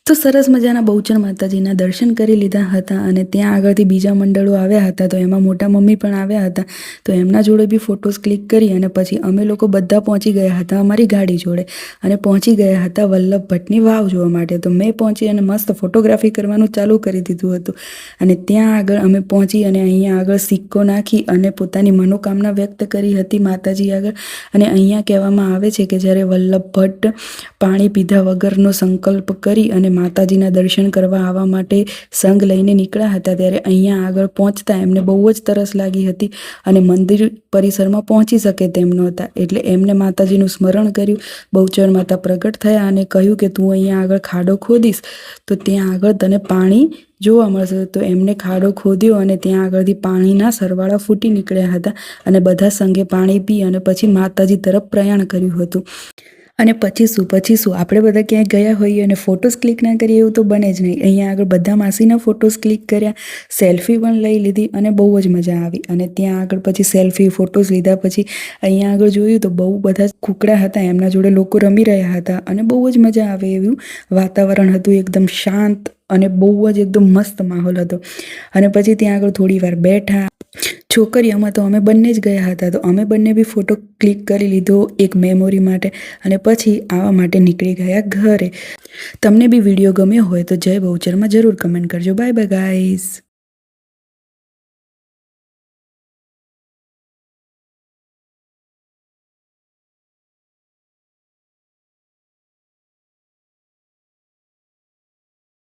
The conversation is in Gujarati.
તો સરસ મજાના બહુચર માતાજીના દર્શન કરી લીધા હતા અને ત્યાં આગળથી બીજા મંડળો આવ્યા હતા. તો એમાં મોટા મમ્મી પણ આવ્યા હતા. તો એમના જોડે બી ફોટોઝ ક્લિક કરી અને પછી અમે લોકો બધા પહોંચી ગયા હતા અમારી ગાડી જોડે અને પહોંચી ગયા હતા વલ્લભ ભટ્ટની વાવ જોવા માટે. તો મેં પહોંચી અને મસ્ત ફોટોગ્રાફી કરવાનું ચાલુ કરી દીધું હતું અને ત્યાં આગળ અમે પહોંચી અને અહીંયા આગળ સિક્કો નાખી અને પોતાની મનોકામના વ્યક્ત કરી હતી માતાજી આગળ. અને અહીંયા કહેવામાં આવે છે કે જ્યારે વલ્લભ ભટ્ટ પાણી પીધા વગરનો સંકલ્પ કરી અને માતાજીના દર્શન કરવા આવવા માટે સંઘ લઈને નીકળ્યા હતા ત્યારે અહીંયા આગળ પહોંચતા એમને બહુ જ તરસ લાગી હતી અને મંદિર પરિસરમાં પહોંચી શકે તેમ નહોતા. એટલે એમને માતાજીનું સ્મરણ કર્યું. બહુચર માતા પ્રગટ થયા અને કહ્યું કે તું અહીંયા આગળ ખાડો ખોદીશ તો ત્યાં આગળ તને પાણી જોવા મળશે. તો એમને ખાડો ખોદ્યો અને ત્યાં આગળથી પાણીના સરવાળા ફૂટી નીકળ્યા હતા અને બધા સંઘે પાણી પી અને પછી માતાજી તરફ પ્રયાણ કર્યું હતું. અને પછી શું આપણે બધા ક્યાંય ગયા હોઈએ અને ફોટોઝ ક્લિક ના કરીએ એવું તો બને જ નહીં. અહીંયા આગળ બધા માસીના ફોટોઝ ક્લિક કર્યા, સેલ્ફી પણ લઈ લીધી અને બહુ જ મજા આવી. અને ત્યાં આગળ પછી સેલ્ફી ફોટોઝ લીધા પછી અહીંયા આગળ જોયું તો બહુ બધા કૂકડા હતા, એમના જોડે લોકો રમી રહ્યા હતા અને બહુ જ મજા આવે એવું વાતાવરણ હતું. એકદમ શાંત અને બહુ જ એકદમ મસ્ત માહોલ હતો. અને પછી ત્યાં આગળ થોડી વાર બેઠા. છોકરીઓમાં તો અમે બંને જ ગયા હતા તો અમે બંને બી ફોટો ક્લિક કરી લીધો એક મેમોરી માટે અને પછી આવવા માટે નીકળી ગયા ઘરે. તમને બી વિડીયો ગમ્યો હોય તો જય બહુચરમાં જરૂર કમેન્ટ કરજો. Bye bye guys.